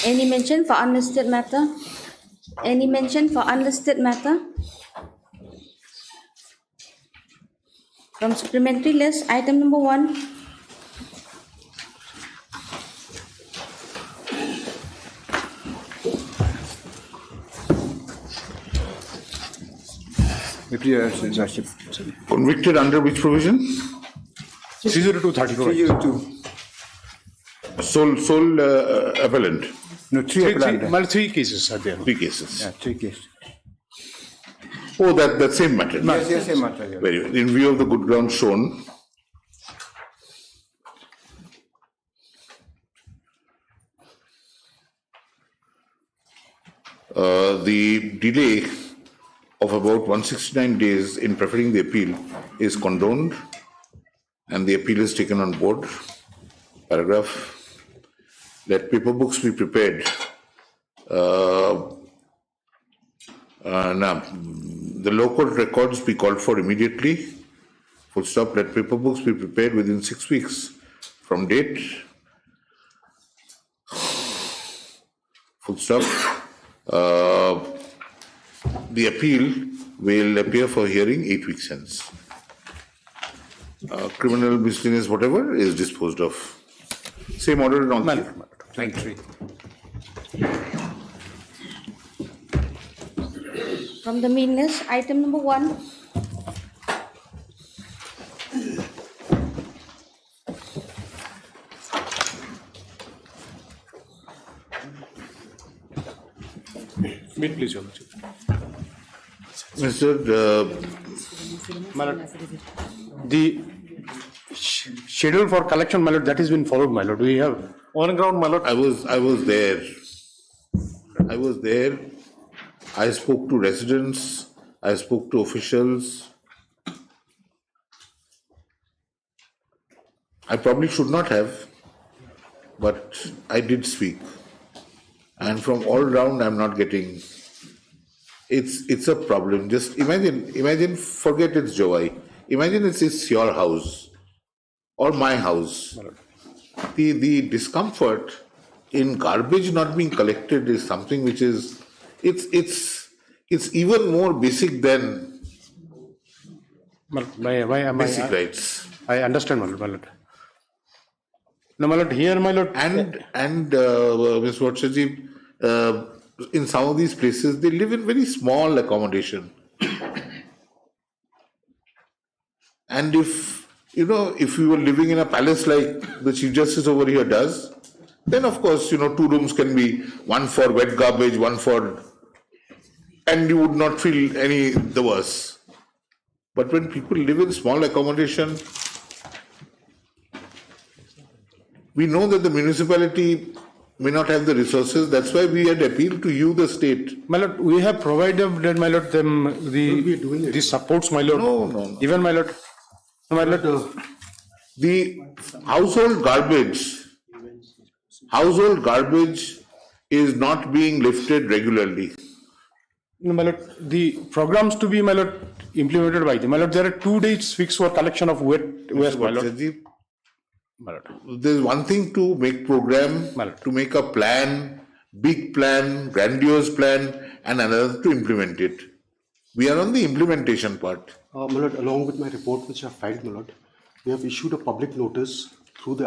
Any mention for unlisted matter? Any mention for unlisted matter? From supplementary list, item number 1. Convicted under which provision? 30234. 302. Sole appellant. No, Three cases are there. 3 cases. Yeah, 3 cases. Oh, that same matter. Yes, same matter. Yeah. Very well. In view of the good ground shown, the delay of about 169 days in preferring the appeal is condoned and the appeal is taken on board. Paragraph. Let paper books be prepared. Now, the local records be called for immediately. Full stop. Let paper books be prepared within 6 weeks from date. Full stop. The appeal will appear for hearing 8 weeks hence. Criminal misdemeanors, whatever, is disposed of. Same order and all. Thank you. From the main list, item number 1. Meet, please, Your Lordship. Mr. My Lord, the schedule for collection, my Lord, that has been followed, my Lord. We have on ground, my Lord. I was there. I spoke to residents. I spoke to officials. I probably should not have, but I did speak. And from all round, I'm not getting. It's a problem. Just imagine. Forget it's Joy. Imagine it's your house or my house. The discomfort in garbage not being collected is something which is it's even more basic than basic rights. I understand, my Lord. No, my Lord, here, my Lord. And Ms. Vatshaji, in some of these places, they live in very small accommodation. And if we were living in a palace like the Chief Justice over here does, then of course, 2 rooms can be one for wet garbage, one for, and you would not feel any the worse. But when people live in small accommodation, we know that the municipality may not have the resources. That's why we had appealed to you, the state. My Lord, we have provided, my Lord, them the supports, my Lord. No. Even, my Lord. No, my Lord. The household garbage is not being lifted regularly. No, my Lord, the programs to be, my Lord, implemented by them. My Lord, there are 2 dates fixed for collection of waste, my Lord. There's one thing to make program, to make a plan, big plan, grandiose plan, and another to implement it. We are on the implementation part. My Lord, along with my report which I filed, my Lord, we have issued a public notice through the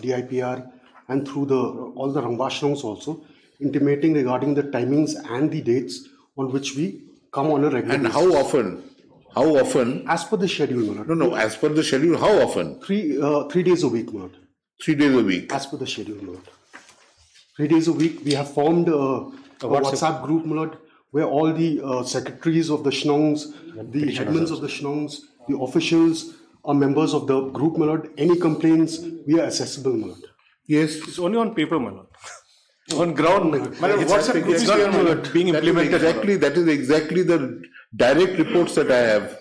DIPR and through all the Rambashrams also, intimating regarding the timings and the dates on which we come on a regular basis. And how often? As per the schedule, my Lord. No, as per the schedule, how often? 3 days a week, my Lord. 3 days a week? As per the schedule, my Lord. 3 days a week. We have formed a WhatsApp group, my Lord, where all the secretaries of the Shnongs, the headmen of the Shnongs, the officials are members of the group, my Lord. Any complaints, we are accessible, my Lord. Yes. It's only on paper, my Lord. On ground, my Lord. WhatsApp group is not being implemented. That is exactly the direct reports that I have.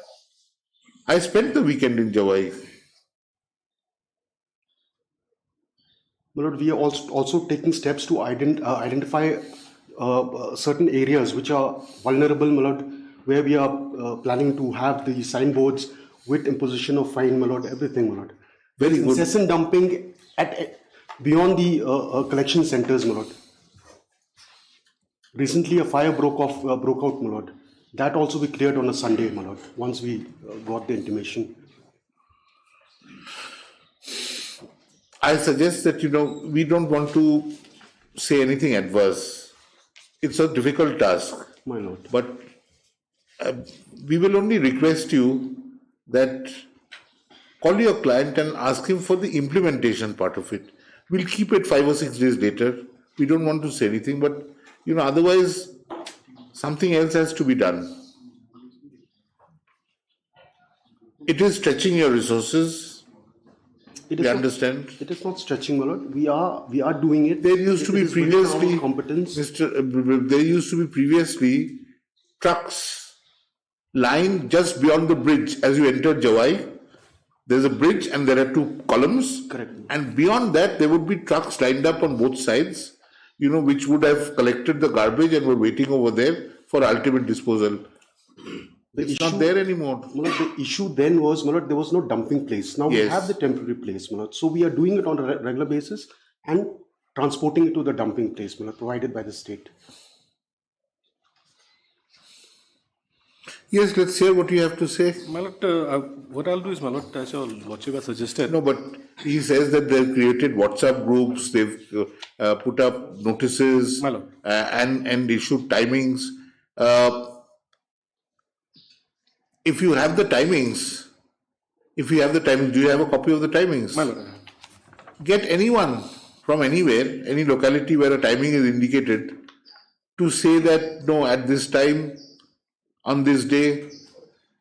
I spent the weekend in Jawai. My Lord, we are also taking steps to identify certain areas which are vulnerable, my Lord, where we are planning to have the signboards with imposition of fine, my Lord, everything, my Lord. Very good. Incessant dumping beyond the collection centers, my lord. Recently, a fire broke out, my lord. That also we cleared on a Sunday, my lord, once we got the intimation. I suggest that, we don't want to say anything adverse. It's a difficult task. My lord. But we will only request you that call your client and ask him for the implementation part of it. We'll keep it 5 or 6 days later. We don't want to say anything, but otherwise something else has to be done. It is stretching your resources. We understand. It is not stretching, my lord. We are doing it. There used to be previously, competence. There used to be previously trucks lying just beyond the bridge as you enter Jawai. There's a bridge and there are 2 columns. Correct. And beyond that, there would be trucks lined up on both sides, which would have collected the garbage and were waiting over there for ultimate disposal. It's not there anymore. The issue then was, my lord, there was no dumping place. Now we have the temporary place, my lord. So we are doing it on a regular basis and transporting it to the dumping place, my lord, provided by the state. Yes, let's hear what you have to say. My lord, what I'll do is, my lord, as your lordship has suggested. No, but he says that they've created WhatsApp groups, they've put up notices and issued timings. If you have the timings, do you have a copy of the timings? My lord. Get anyone from anywhere, any locality where a timing is indicated, to say that no, at this time, on this day,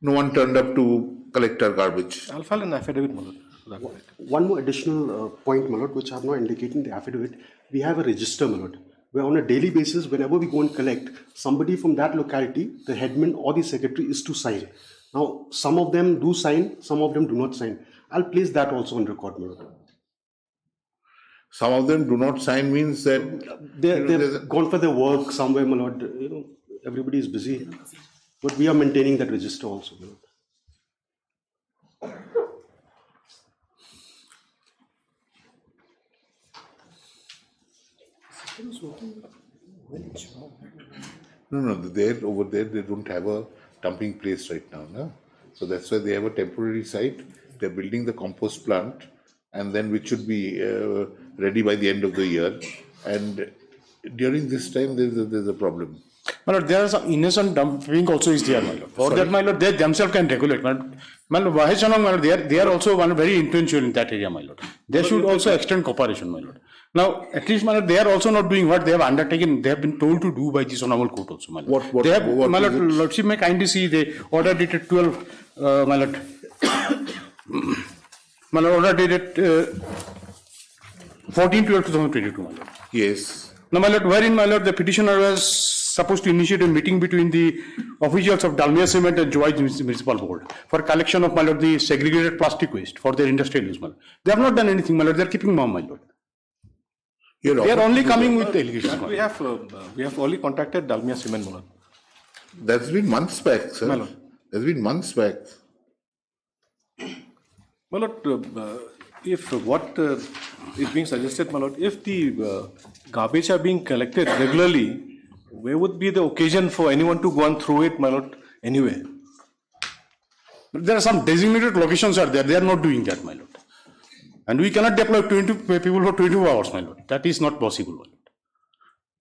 no one turned up to collect our garbage. I'll file an affidavit, my lord. One more additional point, my lord, which I have not indicated in the affidavit. We have a register, my lord, where on a daily basis, whenever we go and collect, somebody from that locality, the headman or the secretary, is to sign. Now, some of them do sign, some of them do not sign. I'll place that also on record, my lord. Some of them do not sign means that they've gone for their work somewhere, my lord. Everybody is busy. But we are maintaining that register also, my lord. No, over there, they don't have a dumping place right now. No? So that's why they have a temporary site. They're building the compost plant, and then which should be ready by the end of the year. And during this time, there's a problem. My lord, there are some innocent dumping also is there, my lord. For that, my lord, they themselves can regulate. My lord, they are also very influential in that area, my lord. They should also extend cooperation, my lord. Now, at least, my lord, they are also not doing what they have undertaken. They have been told to do by this honorable court also, my lord. What my lord, lordship may kindly see they order dated 12, my lord. My lord, order dated 14/12/2022, my lord. Yes. Now, my lord, wherein, my lord, the petitioner was supposed to initiate a meeting between the officials of Dalmia Cement and Jawai Municipal Board for collection of, my lord, the segregated plastic waste for their industrial use, my lord. They have not done anything, my lord. They are keeping mum, my lord. They are only coming with the allegations. We have only contacted Dalmia Cement, my lord. That's been months back, sir. My lord. That's been months back. My lord, if what is being suggested, my lord, if the garbage are being collected regularly, where would be the occasion for anyone to go and throw it, my lord, anywhere? There are some designated locations are there. They are not doing that, my lord. And we cannot deploy 20 people for 22 hours, my lord. That is not possible, my lord.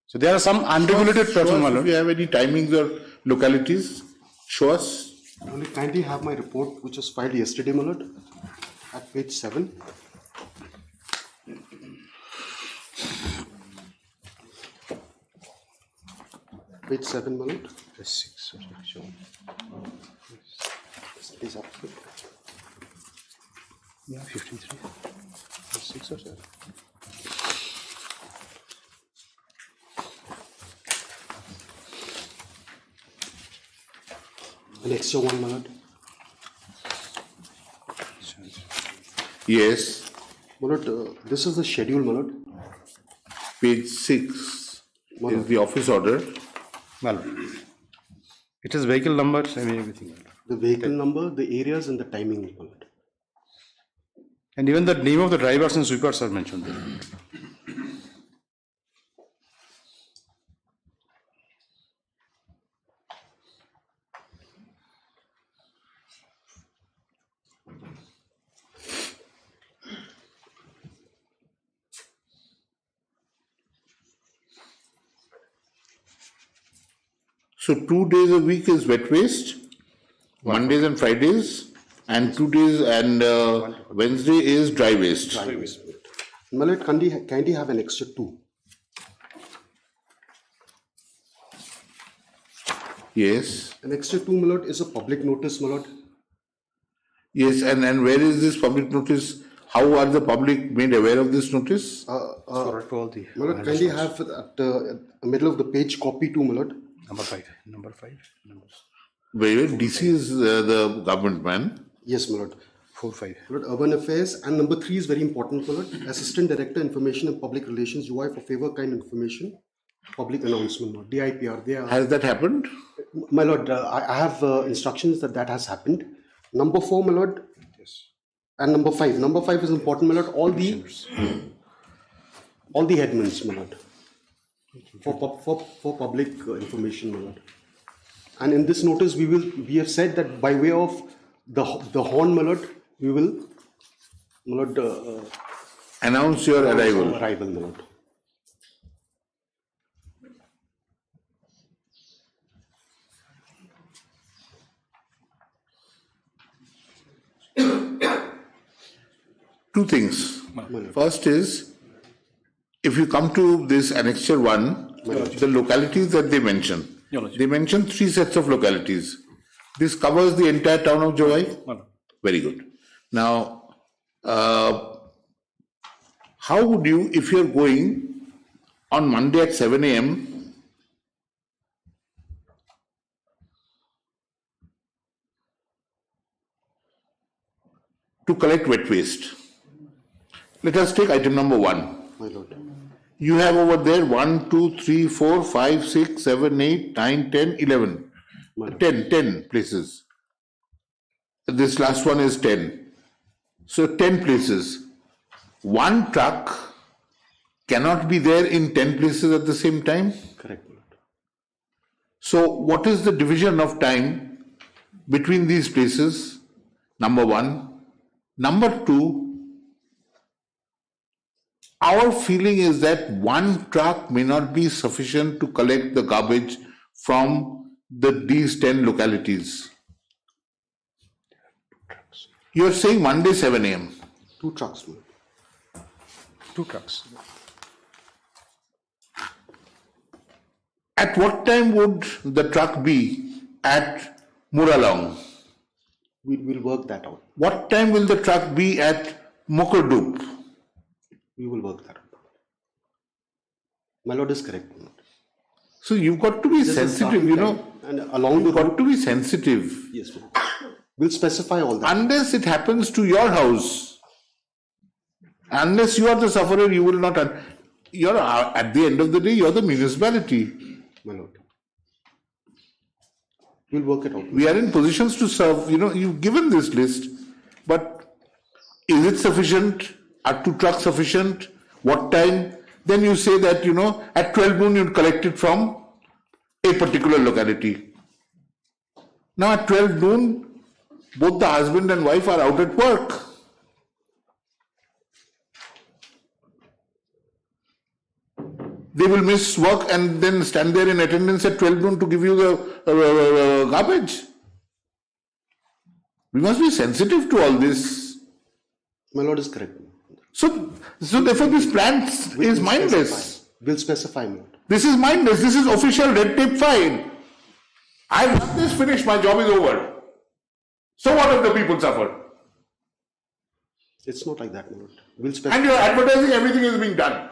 So there are some unregulated persons, my lord. If you have any timings or localities, show us. I only kindly have my report, which was filed yesterday, my lord, at page 7. Page 7, my lord. Page 6. Please up. Yeah, 53. Page 6 or 7. An extra one, my lord. Yes. My lord, this is the schedule, my lord. Page 6 is the office order. My lord. It is vehicle numbers and everything, my lord. The vehicle number, the areas, and the timing, my lord. And even the name of the drivers and sweepers are mentioned there. So 2 days a week is wet waste, Mondays and Fridays, and 2 days and Wednesday is dry waste. My lord, kindly have an extra 2. Yes. An extra 2, my lord, is a public notice, my lord. Yes, and where is this public notice? How are the public made aware of this notice? My lord, kindly have at the middle of the page copy 2, my lord. Number 5. Where DC is the government man. Yes, my lord. 4, 5. My lord, urban affairs, and number 3 is very important, my lord. Assistant Director, Information and Public Relations, UI for favor kind information, public announcement, my lord. DIPR. They are. Has that happened? My lord, I have instructions that has happened. Number 4, my lord. Yes. And number 5. Number 5 is important, my lord. All the headmans, my lord. For public information, my lord. And in this notice, we have said that by way of the horn, my lord, we will, my lord, Announce your arrival. Arrival, my lord. Two things. First is, if you come to this annexure 1, the localities that they mention, they mention 3 sets of localities. This covers the entire town of Jowai? Very good. Now, how would you, if you're going on Monday at 7 a.m., to collect wet waste? Let us take item number 1. My lord. You have over there 1, 2, 3, 4, 5, 6, 7, 8, 9, 10, 11. 10 places. This last one is 10. So 10 places. One truck cannot be there in 10 places at the same time. Correct, my lord. So what is the division of time between these places? Number 1. Number 2, our feeling is that one truck may not be sufficient to collect the garbage from these 10 localities. You're saying Monday 7 a.m. 2 trucks, my lord. 2 trucks. At what time would the truck be at Muralong? We'll work that out. What time will the truck be at Mokordup? We will work that out. My lord is correct, my lord. So you've got to be This is sensitive, starting you time, know. and along the You've got to be sensitive. yes, my lord. We'll specify all that. Unless it happens to your house, unless you are the sufferer, you will not. You're at the end of the day, you're the municipality. My lord. We'll work it out. We are in positions to serve. You know, you've given this list, but is it sufficient? Are 2 trucks sufficient? What time? Then you say that, you know, at 12 noon you'd collect it from a particular locality. Now at 12 noon, both the husband and wife are out at work. They will miss work and then stand there in attendance at 12 noon to give you the garbage. We must be sensitive to all this. My lord is correct. So therefore this plan is mindless. We'll specify, my lord. This is mindless. This is official red tape fine. I've got this finished. My job is over. So what if the people suffer? It's not like that, my lord. We'll specify. And you're advertising everything is being done.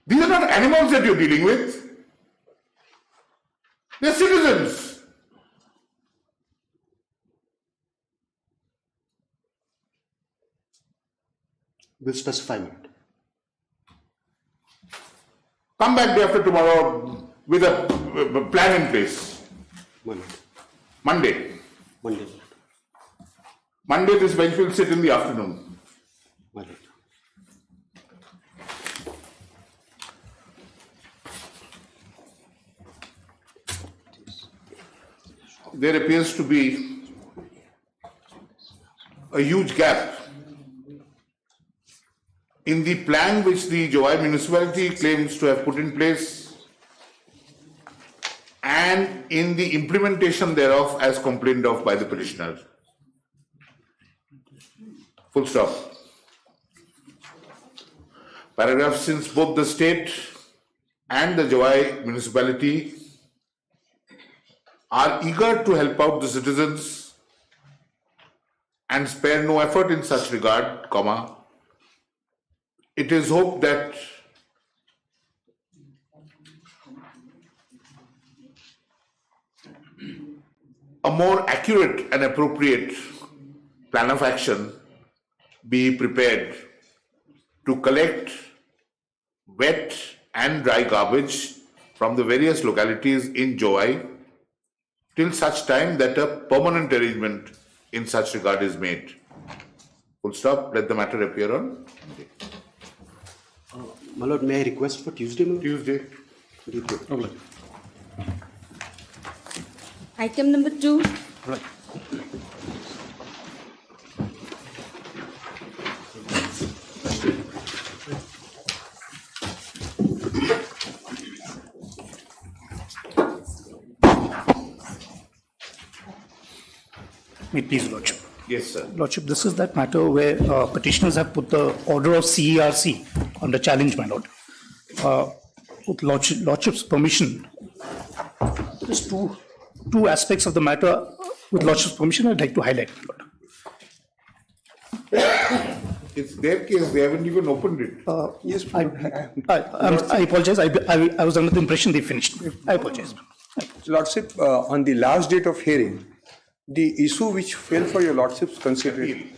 These are not animals that you're dealing with. They're citizens. We'll specify, my lord. Come back day after tomorrow with a plan in place. My lord. Monday. Monday. Monday, this bench will sit in the afternoon. My lord. There appears to be a huge gap in the plan which the Joy municipality claims to have put in place and in the implementation thereof as complained of by the petitioner. Full stop. Paragraph, since both the state and the Joy municipality are eager to help out the citizens and spare no effort in such regard, comma, it is hoped that a more accurate and appropriate plan of action be prepared to collect wet and dry garbage from the various localities in Joy till such time that a permanent arrangement in such regard is made. Full stop. Let the matter appear on Monday. My lord, may I request for Tuesday, my lord? Tuesday. Tuesday. Item number 2. Right. May it please, Your Lordship. Yes, sir. Lordship, this is that matter where petitioners have put the order of CERC under challenge, my lord. With Lordship's permission, there's two aspects of the matter. With Lordship's permission, I'd like to highlight, my lord. It's their case. They haven't even opened it. Yes, I apologize. I was under the impression they finished. I apologize. Lordship, on the last date of hearing, the issue which fell for your Lordship's consideration,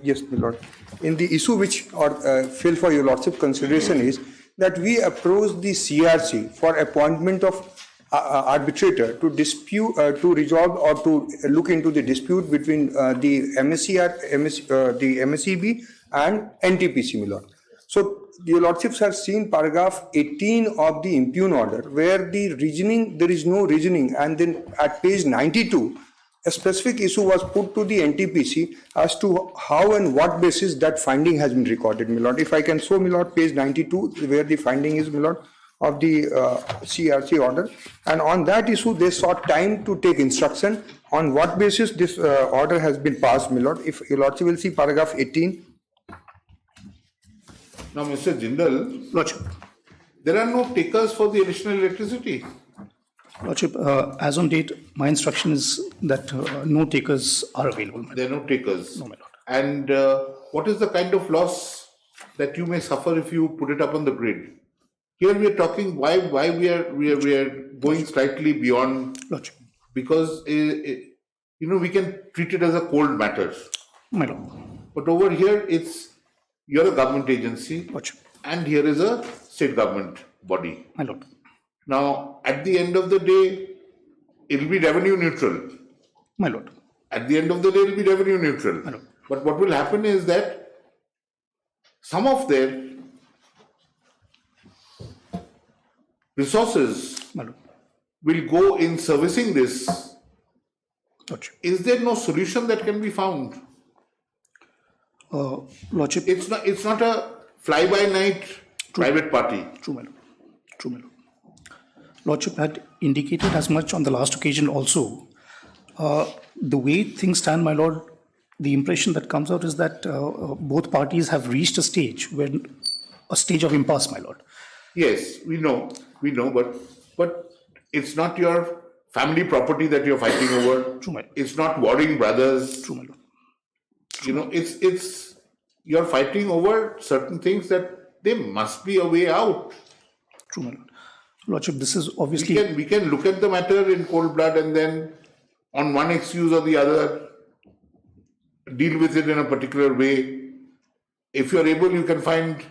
yes, my Lord. In the issue which fell for your Lordship's consideration is that we approached the CRC for appointment of arbitrator to dispute, to resolve or to look into the dispute between the the MSEB and NTPC, my Lord. So, your Lordships have seen paragraph 18 of the impugn order, where the reasoning, there is no reasoning, and then at page 92, a specific issue was put to the NTPC as to how and what basis that finding has been recorded, my Lord. If I can show, my Lord, page 92, where the finding is, my Lord, of the CRC order. And on that issue, they sought time to take instruction on what basis this order has been passed, my Lord. If your Lordship will see paragraph 18. Now, Mr. Jindal, Lordship. there are no takers for the additional electricity. Lordship, as on date, my instruction is that no takers are available, my lord. There are no takers. No, my lord. And what is the kind of loss that you may suffer if you put it up on the grid? Here we are talking why we are going slightly beyond. Lordship. Because we can treat it as a cold matter. My lord. But over here, you're a government agency, Lordship. and here is a state government body. My lord. Now, at the end of the day, it will be revenue neutral. My lord. At the end of the day, it will be revenue neutral. Hello. But what will happen is that some of their resources My lord. will go in servicing this. Lordship. Is there no solution that can be found? Lordship. It's not a fly-by-night private party. True, my lord. True, my lord. Lordship had indicated as much on the last occasion also. The way things stand, my lord, the impression that comes out is that both parties have reached a stage of impasse, my lord. Yes, we know, but it's not your family property that you're fighting over. True, my lord. It's not warring brothers. True, my lord. It's you're fighting over certain things that there must be a way out. True, my lord. Lordship, this is obviously... We can look at the matter in cold blood and then on one excuse or the other deal with it in a particular way. If you're able, you can find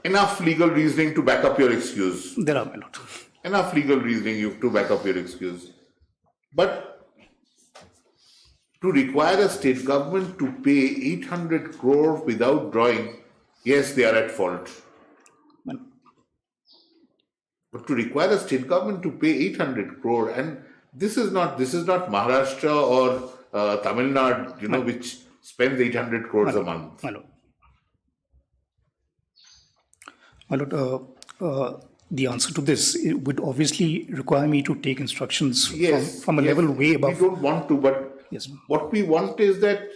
enough legal reasoning to back up your excuse. There are, my lord. enough legal reasoning to back up your excuse. But to require a state government to pay 800 crore without drawing, yes, they are at fault. But to require a state government to pay 800 crore, and this is not Maharashtra or Tamil Nadu, which spends 800 crores a month. My Lord, the answer to this would obviously require me to take instructions from a level way above. We don't want to, but Yes. what we want is that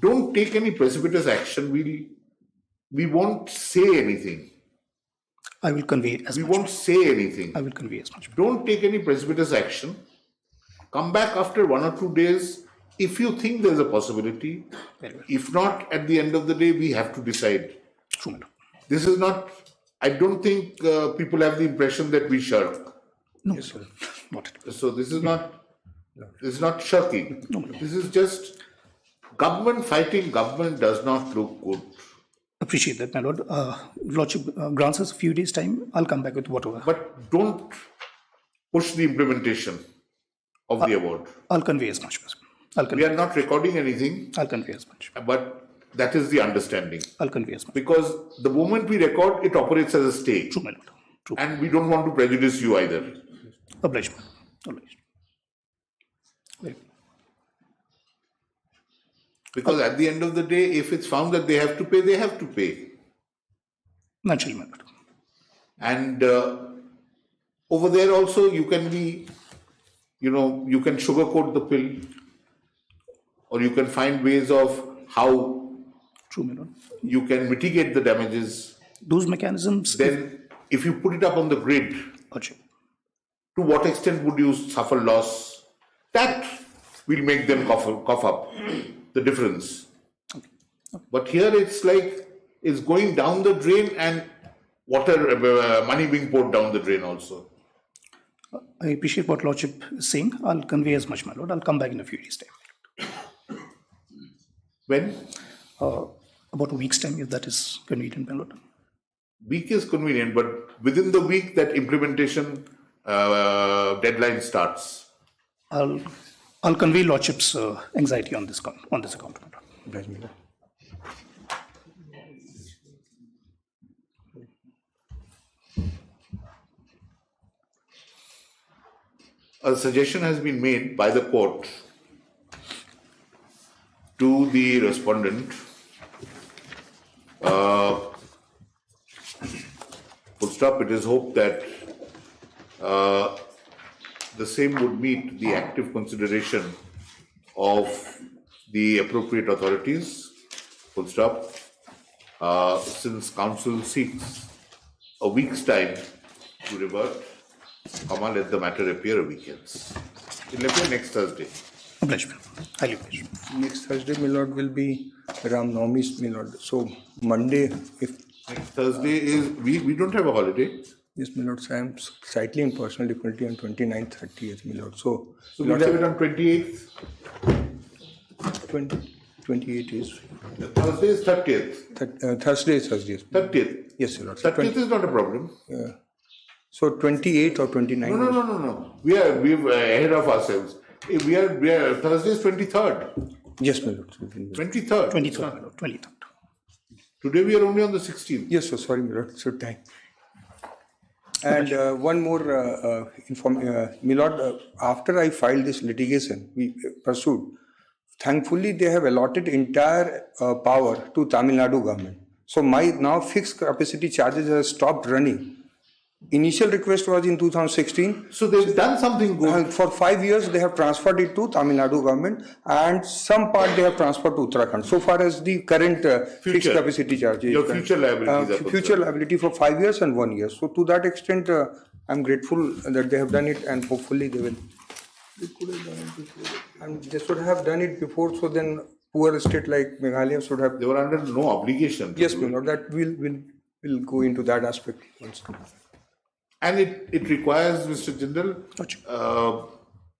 don't take any precipitous action. We won't say anything. I will convey as We much. won't say anything. I will convey as much. Don't take any precipitous action. Come back after 1 or 2 days if you think there's a possibility. Very well. If not, at the end of the day, we have to decide. True, my Lord. This is not, I don't think people have the impression that we shirk. No, yes, sir. Not at all. So this is not shirking. No. This is just government fighting government does not look good. Appreciate that, my Lord. Lordship grants us a few days' time. I'll come back with whatever. But don't push the implementation of the award. I'll convey as much. I'll We convey. are not recording anything, I'll convey as much. but that is the understanding. I'll convey as much. Because the moment we record, it operates as a stay. True, my Lord. True. And we don't want to prejudice you either. Obliged, my Lord. Obliged. Very well. Because at the end of the day, if it's found that they have to pay, they have to pay. Naturally, my Lord. And over there also, you can be, you can sugarcoat the pill, or you can find ways of how True, my Lord. you can mitigate the damages. Those mechanisms. Then, if you put it up on the grid, Lordship. to what extent would you suffer loss? That will make them cough up the difference. But here it's like it's going down the drain and money being poured down the drain also. I appreciate what Lordship is saying. I'll convey as much, my Lord. I'll come back in a few days' time. When? About a week's time, if that is convenient, my Lord. Week is convenient, but within the week that implementation deadline starts. I'll convey Lordship's anxiety on this account, my Lord. A suggestion has been made by the court to the respondent. Full stop. It is hoped that the same would meet the active consideration of the appropriate authorities. Full stop. Since counsel seeks a week's time to revert, let the matter appear a week hence. It will appear next Thursday. Obliged, highly obliged. Next Thursday, my lord, will be Ram Navami, my lord. So Monday, if Next Thursday is, we don't have a holiday. yes, my lord, so I am slightly in personal difficulty on 29th, 30th, my lord. So We'll have it on 28th. 28 is Thursday is 30th. Thursday is Thursday. 30th. Yes, my lord. 30th is not a problem. So 28 or 29. No. We're ahead of ourselves. We are Thursday is 23rd. Yes, my lord. 23rd. 23rd, my Lord. 23rd. Today we are only on the 16th. Yes, so sorry, my lord. So time. And one more my lord, after I filed this litigation, we pursued. Thankfully, they have allotted entire power to Tamil Nadu government. So my now fixed capacity charges have stopped running. Initial request was in 2016. So they've done something good. For 5 years, they have transferred it to Tamil Nadu government, and some part they have transferred to Uttarakhand. So far as the current fixed capacity charge is Your future liabilities are future liability for 5 years and 1 year. So to that extent, I'm grateful that they have done it, and hopefully they will. They could have done it before. And they should have done it before. So then, poor state like Meghalaya should have. They were under no obligation. Yes, my lord. That will go into that aspect also. And it requires, Mr. Jindal,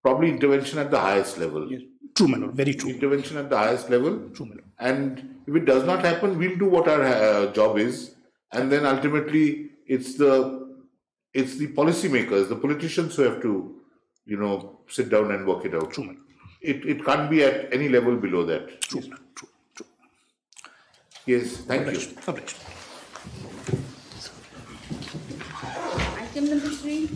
probably intervention at the highest level. Yes. True, my Lord. Very true. Intervention at the highest level. True, my Lord. And if it does not happen, we'll do what our job is. And then ultimately, it's the it's the policymakers, the politicians who have to, sit down and work it out. True, madam. It can't be at any level below that. True. Yes, thank you. Obliged. Item number 3.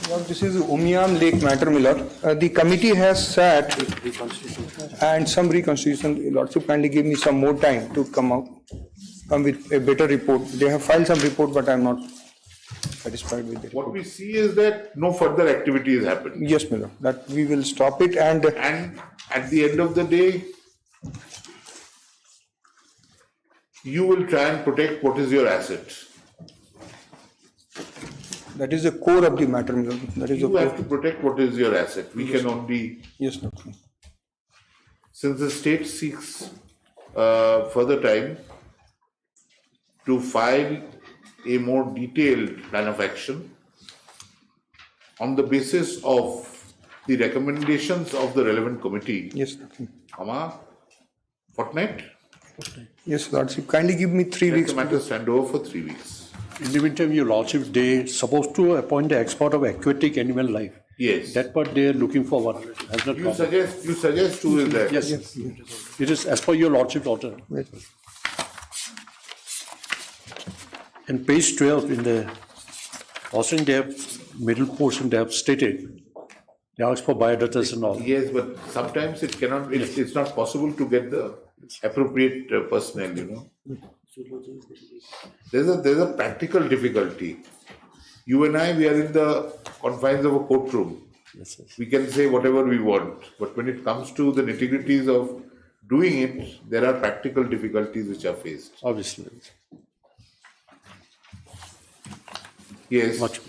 Well, this is Umiam Lake matter, my lord. The committee has sat and some reconstitution. Your Lordship kindly give me some more time to come with a better report. They have filed some report, but I am not satisfied with it. What we see is that no further activity has happened. Yes, my lord. That we will stop it and And at the end of the day, you will try and protect what is your asset. that is the core of the matter, my lord. That is the You have core. to protect what is your asset. We can only, Yes, my lord. since the state seeks further time to file a more detailed plan of action on the basis of the recommendations of the relevant committee, Yes, lord. fortnight, Yes, lordship. Kindly give me 3 let weeks. the matter stand over for 3 weeks. In the meantime, your lordship, they supposed to appoint the expert of aquatic animal life. Yes. That part they are looking forward. Has not You come. suggest who is that? Yes. It is as per your lordship's order. Yes. In page 12, in the also they have middle portion, they have stated, they ask for biodatas and all. Yes, but sometimes it cannot, it's not possible to get the appropriate personnel, There's a practical difficulty. You and I, we are in the confines of a courtroom. Yes, yes. We can say whatever we want, but when it comes to the nitty-gritties of doing it, there are practical difficulties which are faced. Obviously. Yes. Much.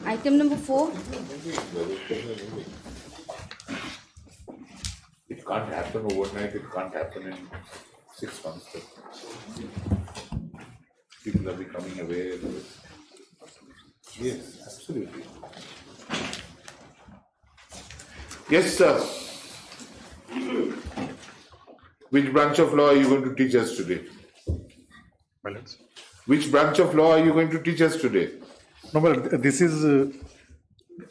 Item number 4. It can't happen overnight, it can't happen in 6 months. People are becoming aware. Yes, absolutely. Yes, sir. Which branch of law are you going to teach us today? Which branch of law are you going to teach us today? No, but this is,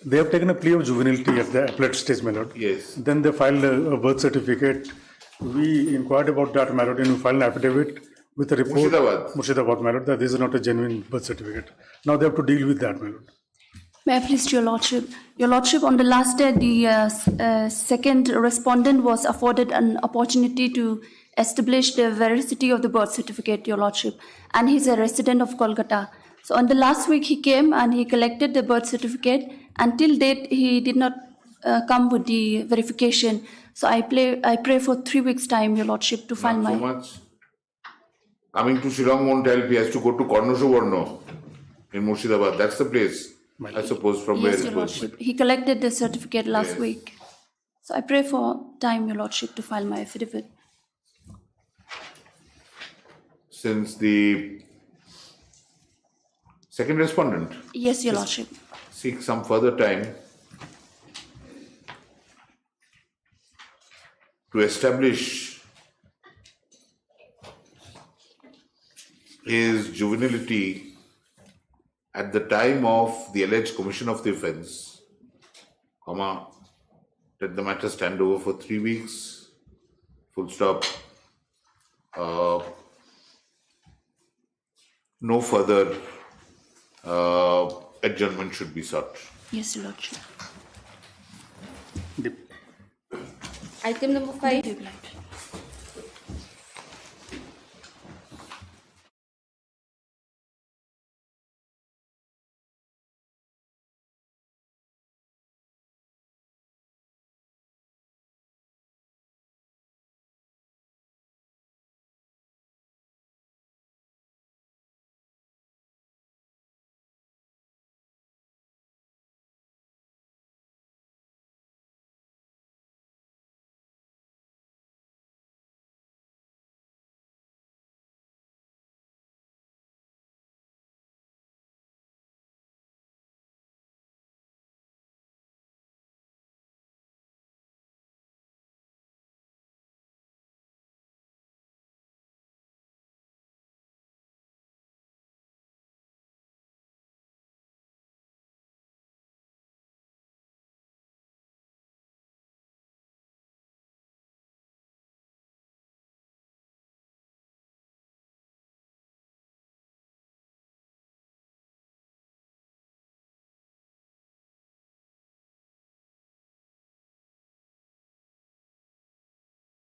they have taken a plea of juvenility at the appellate stage, my lord. Yes. Then they filed a birth certificate. We inquired about that, my lord, and we filed an affidavit with a report. Murshidabad, my lord, that this is not a genuine birth certificate. Now they have to deal with that, my lord. May I please, Your Lordship? Your Lordship, on the last day, the second respondent was afforded an opportunity to establish the veracity of the birth certificate, Your Lordship, and he's a resident of Kolkata. So on the last week, he came and he collected the birth certificate. Until date, he did not come with the verification. So I pray for 3 weeks' time, Your Lordship, to find Not my... so much. Coming to Shillong won't help. He has to go to Kornosuvarno in Murshidabad. That's the place, I suppose, from where Yes, it Your was. Lordship. He collected the certificate last Yes. week. So I pray for time, Your Lordship, to file my affidavit. Since the second respondent Yes, Your Lordship. seeks some further time to establish his juvenility at the time of the alleged commission of the offence, let the matter stand over for 3 weeks, full stop. No further adjournment should be sought. Yes, Your Lordship. Item number 5. Thank you, Your Lordship.